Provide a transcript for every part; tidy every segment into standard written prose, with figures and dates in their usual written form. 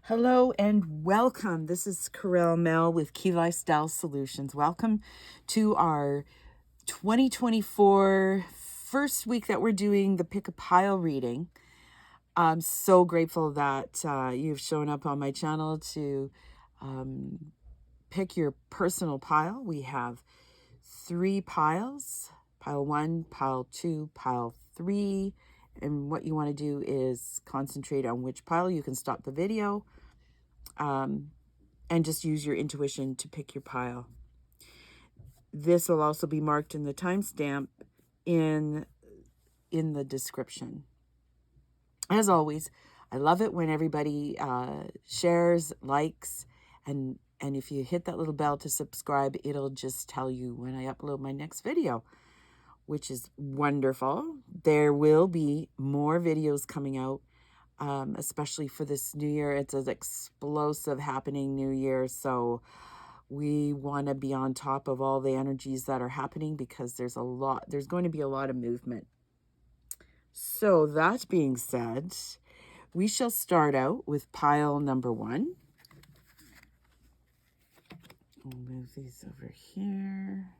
Hello and welcome. This is Carell Mel with Key Lifestyle Solutions. Welcome to our 2024 first week that we're doing the Pick a Pile reading. I'm so grateful that you've shown up on my channel to pick your personal pile. We have 3 piles, pile 1, pile 2, pile 3. And what you want to do is concentrate on which pile. You can stop the video and just use your intuition to pick your pile. This will also be marked in the timestamp in the description. As always, I love it when everybody shares, likes, and if you hit that little bell to subscribe, it'll just tell you when I upload my next video, which is wonderful. There will be more videos coming out, especially for this new year. It's an explosive happening new year, so we want to be on top of all the energies that are happening because there's going to be a lot of movement. So that being said, we shall start out with pile number 1. We'll move these over here.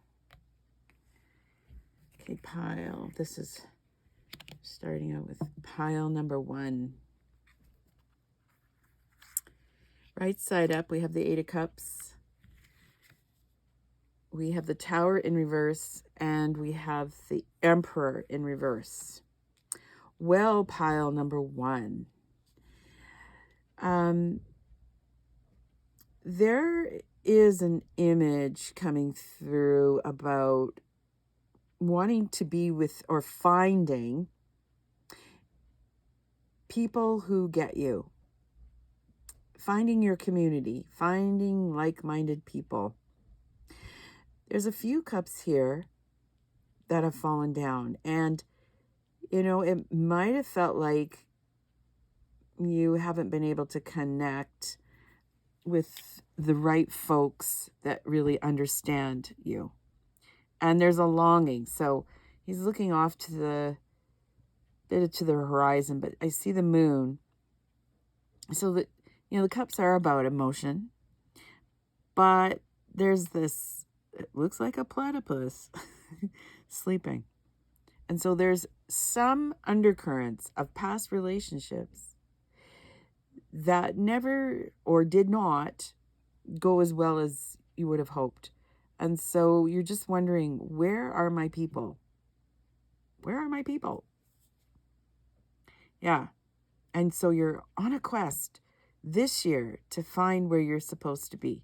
Okay, this is starting out with pile number 1. Right side up, we have the 8 of Cups. We have the Tower in reverse, and we have the Emperor in reverse. Well, pile number 1. There is an image coming through about wanting to be with or finding people who get you. Finding your community, finding like-minded people. There's a few cups here that have fallen down, and it might have felt like you haven't been able to connect with the right folks that really understand you. And there's a longing. So he's looking off to the horizon, but I see the moon. So that, the cups are about emotion, but there's this, it looks like a platypus sleeping. And so there's some undercurrents of past relationships that never or did not go as well as you would have hoped. And so you're just wondering, where are my people? Where are my people? Yeah. And so you're on a quest this year to find where you're supposed to be.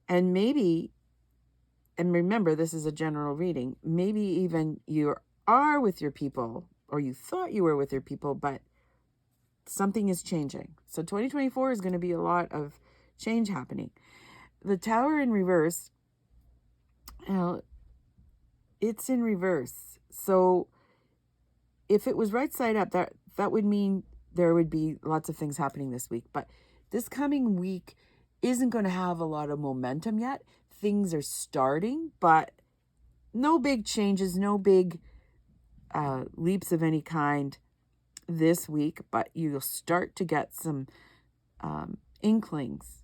And maybe, and remember, this is a general reading, maybe even you are with your people, or you thought you were with your people, but something is changing. So 2024 is going to be a lot of change happening. The Tower in reverse, it's in reverse. So if it was right side up, that would mean there would be lots of things happening this week. But this coming week isn't going to have a lot of momentum yet. Things are starting, but no big changes, no big leaps of any kind this week. But you'll start to get some inklings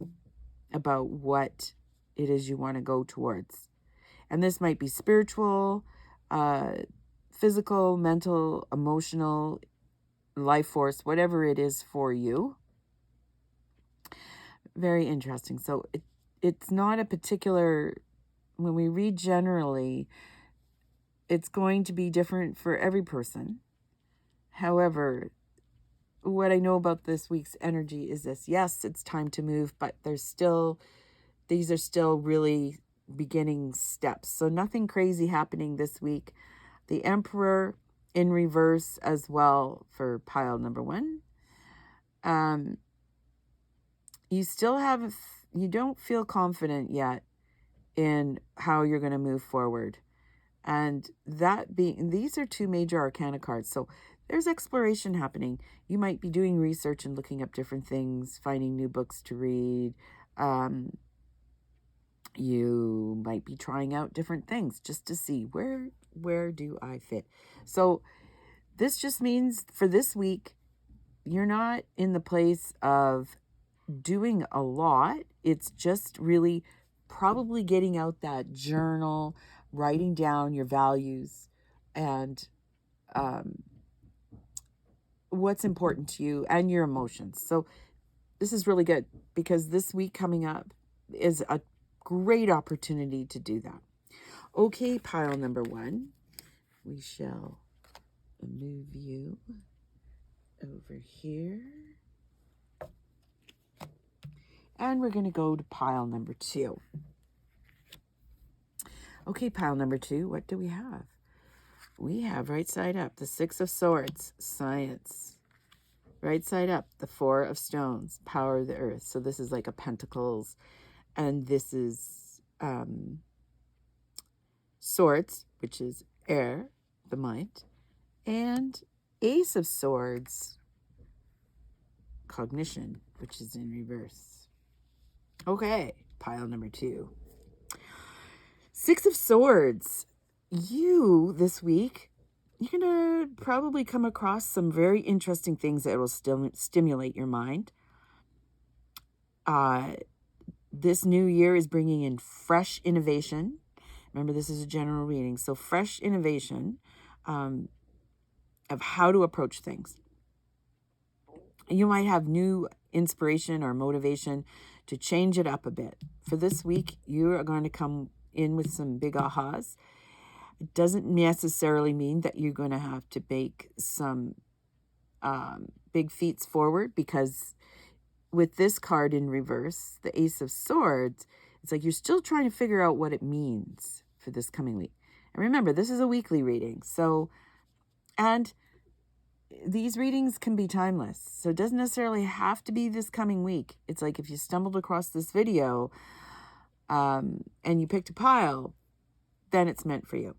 about what it is you want to go towards. And this might be spiritual, physical, mental, emotional, life force, whatever it is for you. Very interesting. So it's not a particular, when we read generally, it's going to be different for every person. However, what I know about this week's energy is this. Yes, it's time to move, but these are still really beginning steps. So nothing crazy happening this week. The Emperor in reverse as well for pile number 1. You don't feel confident yet in how you're going to move forward. And these are 2 major arcana cards. So there's exploration happening. You might be doing research and looking up different things, finding new books to read. You might be trying out different things just to see where do I fit. So this just means for this week, you're not in the place of doing a lot. It's just really probably getting out that journal, writing down your values and what's important to you and your emotions. So this is really good because this week coming up is a great opportunity to do that. Okay, pile number 1. We shall move you over here. And we're going to go to pile number 2. Okay, pile number 2, what do we have? We have right side up, the 6 of Swords, Science. Right side up, the 4 of Stones, Power of the Earth. So this is like a Pentacles. And this is Swords, which is air, the mind. And Ace of Swords, Cognition, which is in reverse. Okay, pile number 2. 6 of Swords. You, this week, you're going to probably come across some very interesting things that will still stimulate your mind. This new year is bringing in fresh innovation. Remember, this is a general reading. So fresh innovation of how to approach things. You might have new inspiration or motivation to change it up a bit. For this week, you are going to come in with some big ahas. It doesn't necessarily mean that you're going to have to make some big feats forward, because with this card in reverse, the Ace of Swords, it's like you're still trying to figure out what it means for this coming week. And remember, this is a weekly reading. So, and these readings can be timeless. So it doesn't necessarily have to be this coming week. It's like if you stumbled across this video and you picked a pile, then it's meant for you.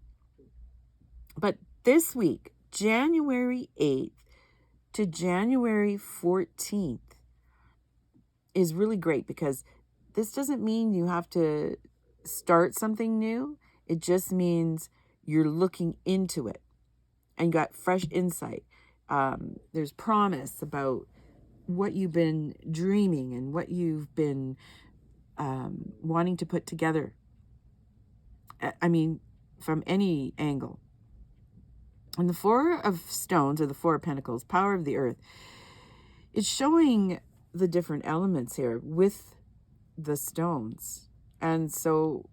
But this week, January 8th to January 14th is really great, because this doesn't mean you have to start something new. It just means you're looking into it and you got fresh insight. There's promise about what you've been dreaming and what you've been wanting to put together. I mean, from any angle. And the 4 of Stones, or the 4 of Pentacles, Power of the Earth, it's showing the different elements here with the stones. And so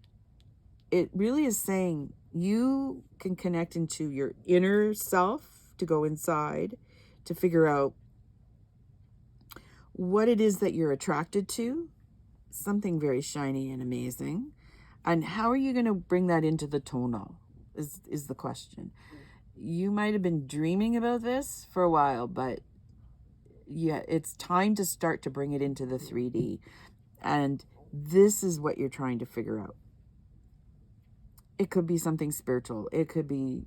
it really is saying you can connect into your inner self, to go inside, to figure out what it is that you're attracted to, something very shiny and amazing. And how are you going to bring that into the tonal is the question. You might have been dreaming about this for a while, but yeah, it's time to start to bring it into the 3D. And this is what you're trying to figure out. It could be something spiritual. It could be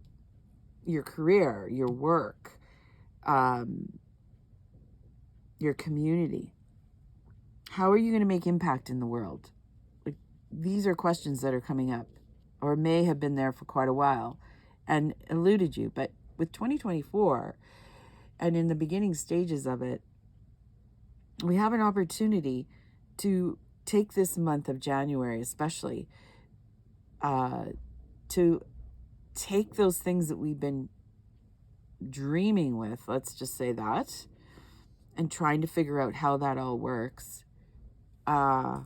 your career, your work, your community. How are you going to make impact in the world? Like, these are questions that are coming up, or may have been there for quite a while and eluded you. But with 2024 and in the beginning stages of it, we have an opportunity to take this month of January, especially, to take those things that we've been dreaming with, let's just say that, and trying to figure out how that all works, and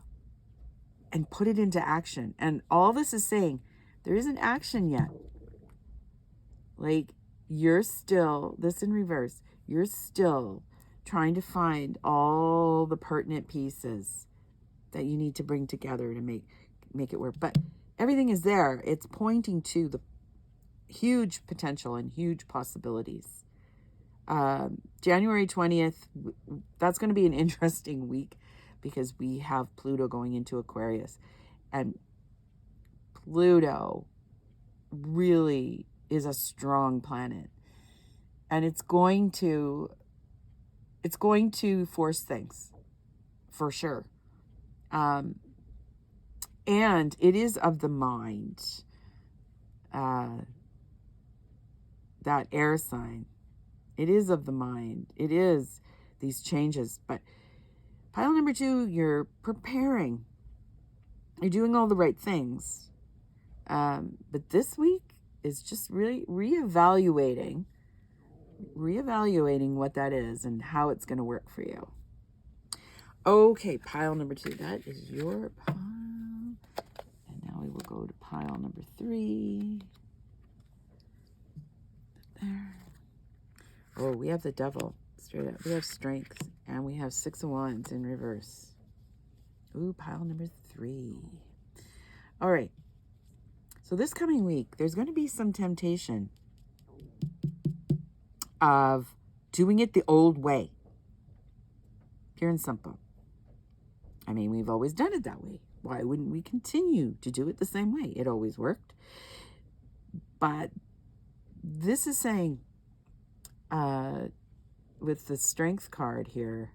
put it into action. And all this is saying, there isn't action yet. Like, you're still, this in reverse, you're still trying to find all the pertinent pieces that you need to bring together to make it work. But everything is there. It's pointing to the huge potential and huge possibilities. January 20th, that's going to be an interesting week, because we have Pluto going into Aquarius. And Pluto really is a strong planet. And it's going to force things, for sure. And it is of the mind. That air sign. It is of the mind. It is these changes. But Pile number 2, you're preparing. You're doing all the right things. But this week is just really reevaluating what that is and how it's going to work for you. Okay, pile number 2. That is your pile. And now we will go to pile number 3. There. Oh, we have the devil straight up. We have strength, and we have 6 of Wands in reverse. Ooh, pile number 3. All right. So this coming week, there's going to be some temptation of doing it the old way. Pure and simple. I mean, we've always done it that way. Why wouldn't we continue to do it the same way? It always worked. But this is saying, with the strength card here,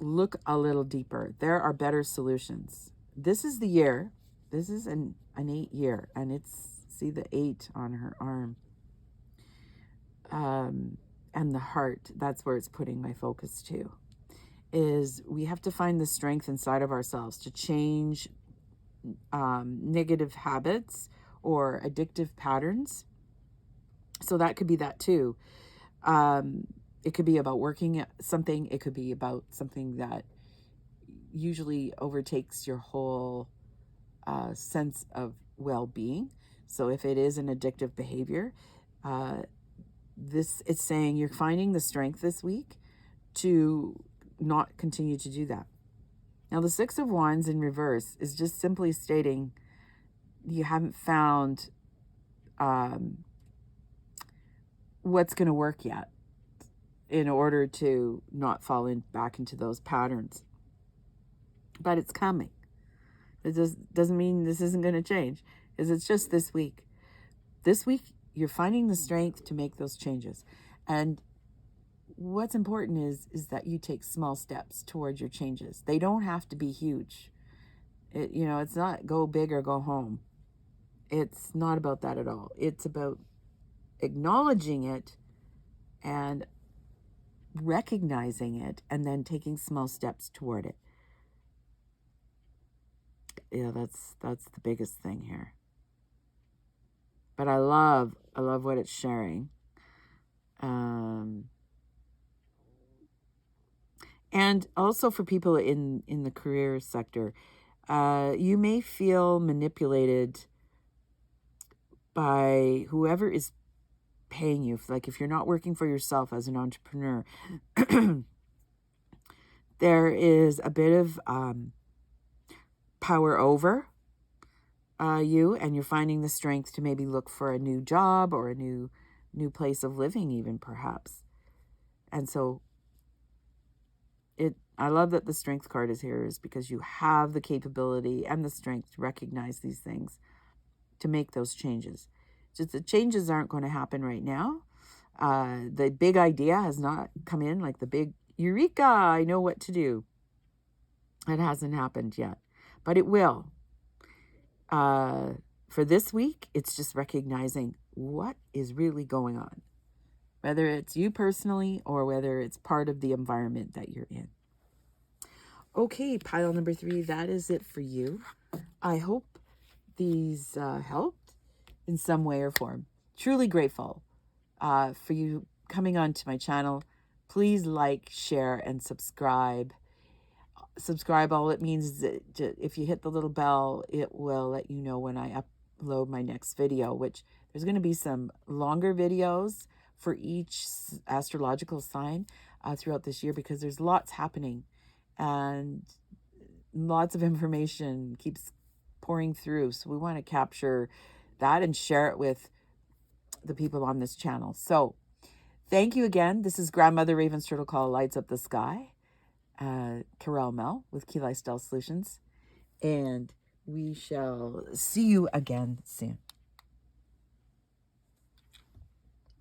look a little deeper. There are better solutions. This is the year. This is an 8 year, and it's, see the 8 on her arm. And the heart, that's where it's putting my focus to, is we have to find the strength inside of ourselves to change negative habits or addictive patterns. So that could be that too. It could be about working at something. It could be about something that usually overtakes your whole sense of well-being. So if it is an addictive behavior, it's saying you're finding the strength this week to not continue to do that. Now, the 6 of Wands in reverse is just simply stating you haven't found what's going to work yet in order to not fall back into those patterns. But it's coming. It doesn't mean this isn't going to change. It's just this week. This week, you're finding the strength to make those changes. And what's important is that you take small steps towards your changes. They don't have to be huge. It's not go big or go home. It's not about that at all. It's about acknowledging it and recognizing it and then taking small steps toward it. Yeah, that's the biggest thing here. But I love what it's sharing. And also for people in the career sector, you may feel manipulated by whoever is paying you. Like if you're not working for yourself as an entrepreneur, there is a bit of power over you, and you're finding the strength to maybe look for a new job or a new place of living even, perhaps. And so I love that the strength card is here, is because you have the capability and the strength to recognize these things, to make those changes. Just the changes aren't going to happen right now. The big idea has not come in, like the big eureka, I know what to do. It hasn't happened yet, but it will. For this week, it's just recognizing what is really going on, whether it's you personally or whether it's part of the environment that you're in. Okay, pile number 3, that is it for you. I hope these helped in some way or form. Truly grateful for you coming onto my channel. Please like, share, and subscribe. Subscribe, all it means is that if you hit the little bell, it will let you know when I upload my next video, which there's going to be some longer videos for each astrological sign throughout this year, because there's lots happening and lots of information keeps pouring through. So we want to capture that and share it with the people on this channel. So thank you again. This is Grandmother Raven's Turtle Call Lights Up the Sky. Carol Mel with Key Lifestyle Solutions, and we shall see you again soon.